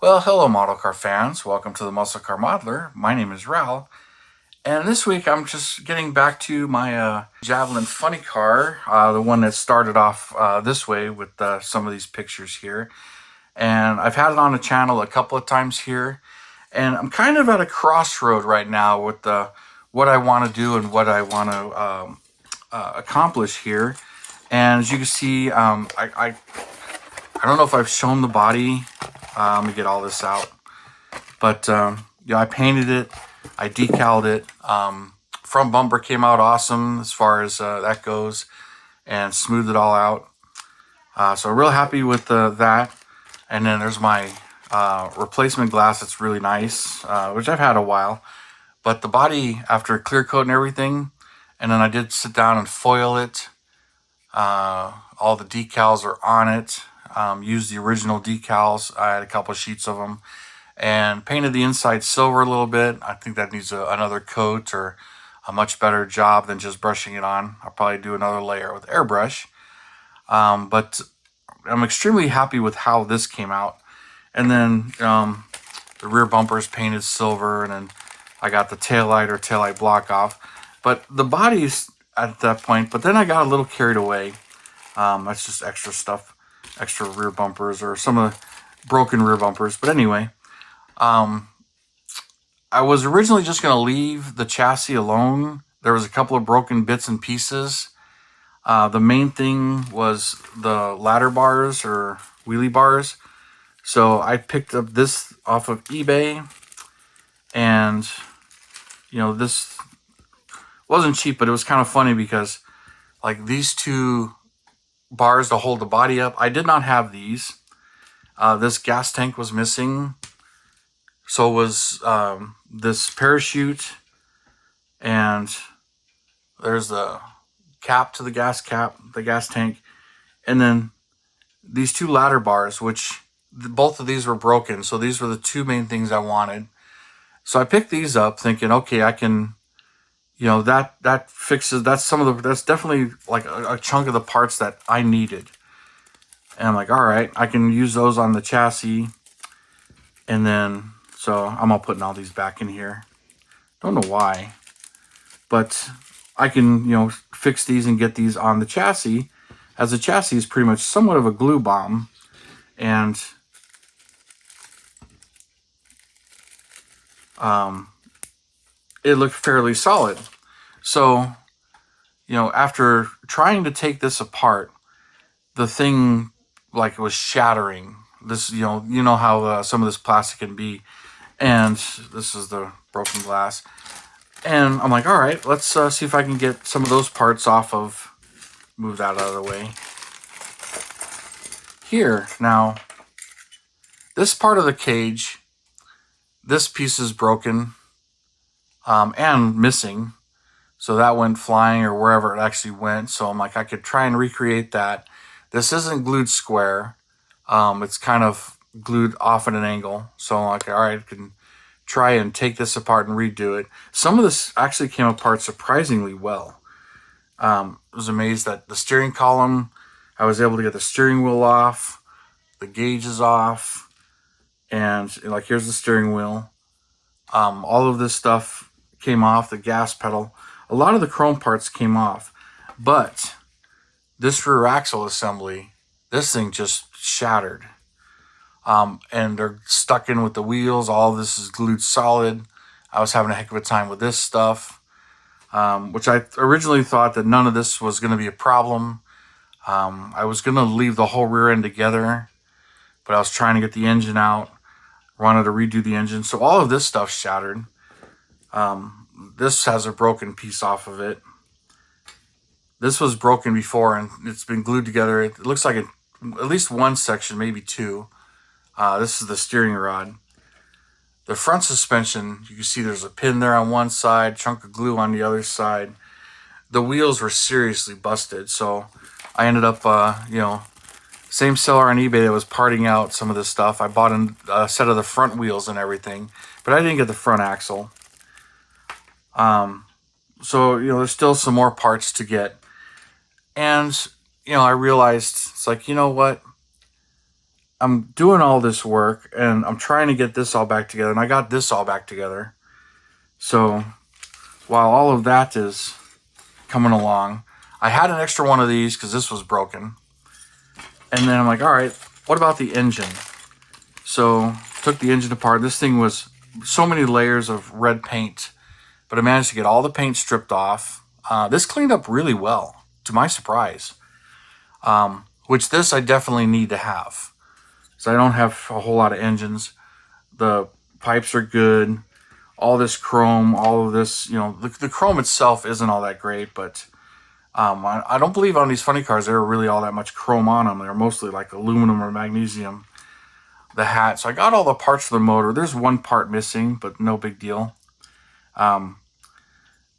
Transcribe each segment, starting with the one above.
Well, hello model car fans. Welcome to the Muscle Car Modeler. My name is Raul. And this week I'm just getting back to my Javelin Funny Car, the one that started off this way with some of these pictures here. And I've had it on the channel a couple of times here. And I'm kind of at a crossroad right now with what I want to do and what I want to accomplish here. And as you can see, I don't know if I've shown the body. Let me get all this out. But I painted it, I decaled it. Front bumper came out awesome as far as that goes, and smoothed it all out. So real happy with that. And then there's my replacement glass. It's really nice, which I've had a while. But the body, after clear coat and everything, and then I did sit down and foil it. All the decals are on it. Used the original decals. I had a couple of sheets of them, and painted the inside silver a little bit. I think that needs another coat or a much better job than just brushing it on. I'll probably do another layer with airbrush. But I'm extremely happy with how this came out. And then the rear bumper is painted silver, and then I got the taillight block off. But the body's at that point, but then I got a little carried away. That's just extra stuff. Extra rear bumpers or some of the broken rear bumpers. But anyway, I was originally just going to leave the chassis alone. There was a couple of broken bits and pieces. The main thing was the ladder bars or wheelie bars. So I picked up this off of eBay, and this wasn't cheap, but it was kind of funny because like these two bars to hold the body up, I did not have these. This gas tank was missing. So was this parachute, and there's the cap to the gas tank, and then these two ladder bars, which both of these were broken. So these were the two main things I wanted. So I picked these up thinking, okay, I can, that fixes, that's definitely like a chunk of the parts that I needed. And I'm like, all right, I can use those on the chassis. And then, so I'm all putting all these back in here. Don't know why, but I can, fix these and get these on the chassis, as the chassis is pretty much somewhat of a glue bomb. And it looked fairly solid. So, after trying to take this apart, the thing like was shattering. This, you know how some of this plastic can be, and this is the broken glass. And I'm like, all right, let's see if I can get some of those parts off of. Move that out of the way. Here now, this part of the cage, this piece is broken. And missing, so that went flying or wherever it actually went. So I'm like, I could try and recreate that. This isn't glued square. It's kind of glued off at an angle. So I'm like, all right, I can try and take this apart and redo it. Some of this actually came apart surprisingly well. I was amazed that the steering column, I was able to get the steering wheel off, the gauges off, and like here's the steering wheel. All of this stuff came off, the gas pedal. A lot of the chrome parts came off, but this rear axle assembly, this thing just shattered. And they're stuck in with the wheels. All of this is glued solid. I was having a heck of a time with this stuff, which I originally thought that none of this was going to be a problem. I was going to leave the whole rear end together, but I was trying to get the engine out. Wanted to redo the engine. So all of this stuff shattered. This has a broken piece off of it. This was broken before, and it's been glued together. It looks like at least one section, maybe two. This is the steering rod. The front suspension, you can see there's a pin there on one side, chunk of glue on the other side. The wheels were seriously busted, so I ended up, same seller on eBay that was parting out some of this stuff. I bought a set of the front wheels and everything, but I didn't get the front axle. So, there's still some more parts to get. And, I realized, it's like, you know what? I'm doing all this work and I'm trying to get this all back together, and I got this all back together. So while all of that is coming along, I had an extra one of these because this was broken. And then I'm like, all right, what about the engine? So took the engine apart. This thing was so many layers of red paint, but I managed to get all the paint stripped off. This cleaned up really well, to my surprise. Which this I definitely need to have. So I don't have a whole lot of engines. The pipes are good. All this chrome, all of this, the chrome itself isn't all that great, but I don't believe on these funny cars there are really all that much chrome on them. They're mostly like aluminum or magnesium. The hat. So I got all the parts for the motor. There's one part missing, but no big deal. And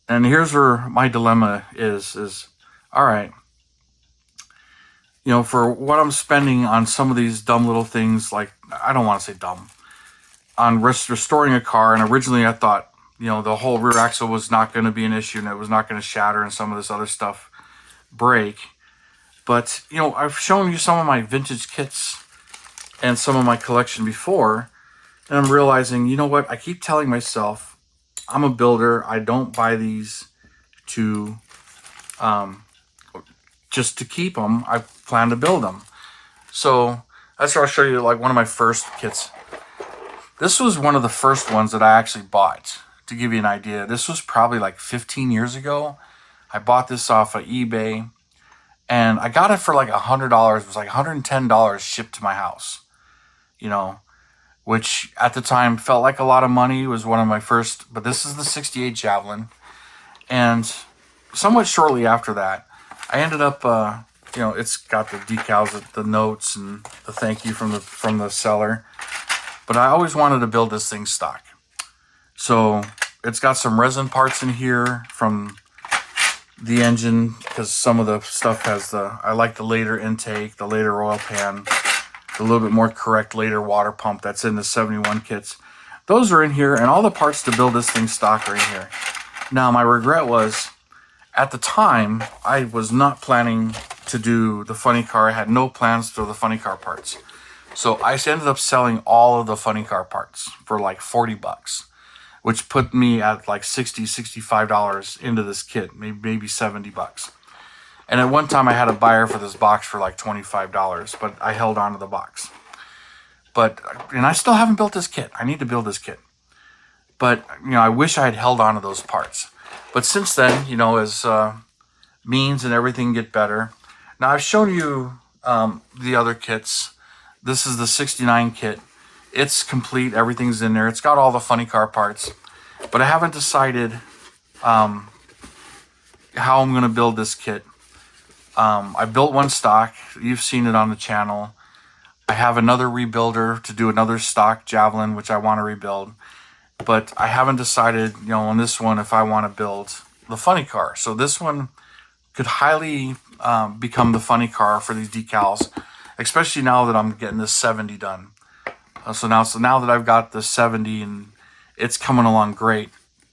here's where my dilemma is all right, for what I'm spending on some of these dumb little things, like, I don't want to say dumb, on restoring a car. And originally I thought, the whole rear axle was not going to be an issue and it was not going to shatter and some of this other stuff break. But, I've shown you some of my vintage kits and some of my collection before, and I'm realizing, you know what? I keep telling myself, I'm a builder. I don't buy these to just to keep them. I plan to build them. So that's where I'll show you like one of my first kits. This was one of the first ones that I actually bought. To give you an idea, this was probably like 15 years ago. I bought this off of eBay, and I got it for like $100. It was like $110 shipped to my house. Which at the time felt like a lot of money. It was one of my first, but this is the 68 Javelin. And somewhat shortly after that, I ended up, it's got the decals, the notes, and the thank you from the seller. But I always wanted to build this thing stock. So it's got some resin parts in here from the engine, because some of the stuff has I like the later intake, the later oil pan, a little bit more correct later water pump that's in the 71 kits. Those are in here, and all the parts to build this thing stock are in here. Now, my regret was, at the time, I was not planning to do the funny car. I had no plans for the funny car parts. So I ended up selling all of the funny car parts for like $40, which put me at like $60, $65 into this kit, maybe $70. And at one time I had a buyer for this box for like $25, but I held on to the box. And I still haven't built this kit. I need to build this kit. But, I wish I had held on to those parts. But since then, as means and everything get better. Now, I've shown you the other kits. This is the 69 kit. It's complete. Everything's in there. It's got all the funny car parts. But I haven't decided how I'm going to build this kit. I built one stock. You've seen it on the channel. I have another rebuilder to do another stock Javelin, which I want to rebuild. But I haven't decided, on this one, if I want to build the funny car. So this one could highly become the funny car for these decals, especially now that I'm getting this 70 done. So now that I've got the 70 and it's coming along great,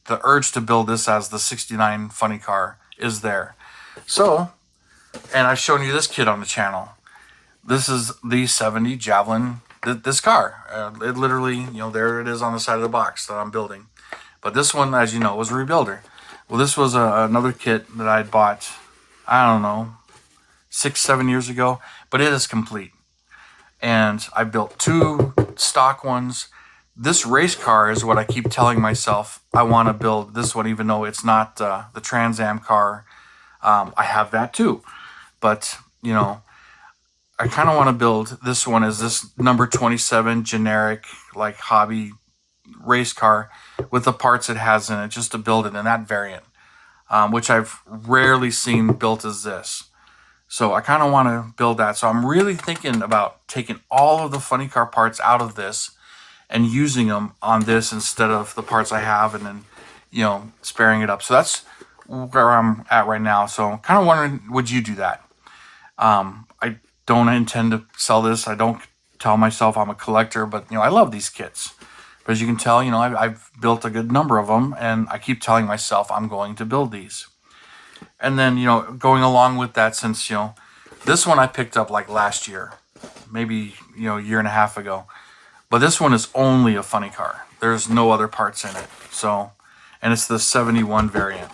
the urge to build this as the 69 funny car is there. So, and I've shown you this kit on the channel. This is the 70 Javelin, this car. It literally, there it is on the side of the box that I'm building. But this one, as you know, was a rebuilder. Well, this was another kit that I had bought, I don't know, 6-7 years ago, but it is complete. And I built 2 stock ones. This race car is what I keep telling myself I want to build this one, even though it's not the Trans Am car. I have that too. But, I kind of want to build this one as this number 27 generic, like hobby race car with the parts it has in it, just to build it in that variant, which I've rarely seen built as this. So I kind of want to build that. So I'm really thinking about taking all of the funny car parts out of this and using them on this instead of the parts I have, and then, sparing it up. So that's where I'm at right now. So I'm kind of wondering, would you do that? I don't intend to sell this. I don't tell myself I'm a collector, but, I love these kits. But as you can tell, I've built a good number of them, and I keep telling myself I'm going to build these. And then, going along with that, since, this one I picked up like last year. maybe, a year and a half ago. But this one is only a funny car. There's no other parts in it. So, and it's the 71 variant.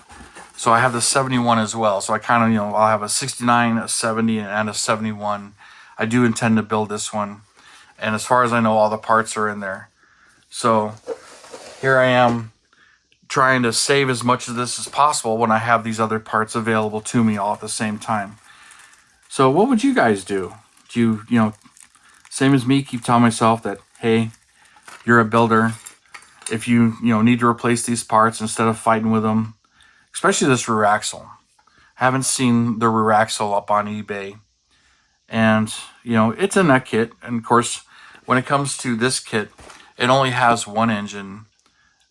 So I have the 71 as well. So I kind of, I'll have a 69, a 70, and a 71. I do intend to build this one. And as far as I know, all the parts are in there. So here I am trying to save as much of this as possible when I have these other parts available to me all at the same time. So what would you guys do? Do you, same as me, keep telling myself that, hey, you're a builder. If you, need to replace these parts instead of fighting with them, especially this rear axle. Haven't seen the rear axle up on eBay. And, it's in that kit. And of course, when it comes to this kit, it only has one engine,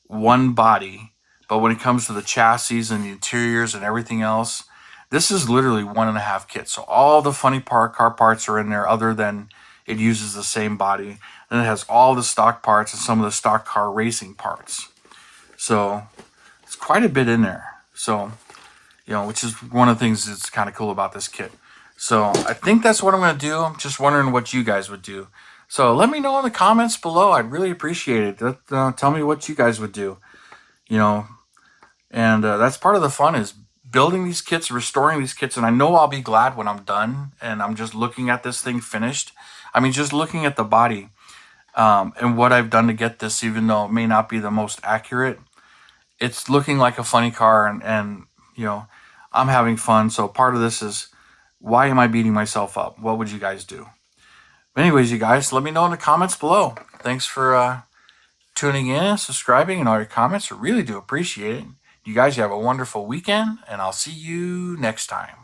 one body. But when it comes to the chassis and the interiors and everything else, this is literally 1.5 kits. So all the funny car parts are in there, other than it uses the same body. And it has all the stock parts and some of the stock car racing parts. So it's quite a bit in there. So, which is one of the things that's kind of cool about this kit. So I think that's what I'm going to do. I'm just wondering what you guys would do. So let me know in the comments below. I'd really appreciate it. Tell me what you guys would do. And that's part of the fun, is building these kits, restoring these kits. And I know I'll be glad when I'm done and I'm just looking at this thing finished. I mean, just looking at the body and what I've done to get this, even though it may not be the most accurate, it's looking like a funny car, and I'm having fun. So part of this is, why am I beating myself up? What would you guys do? But anyways, you guys, let me know in the comments below. Thanks for tuning in, subscribing, and all your comments. I really do appreciate it. You guys have a wonderful weekend, and I'll see you next time.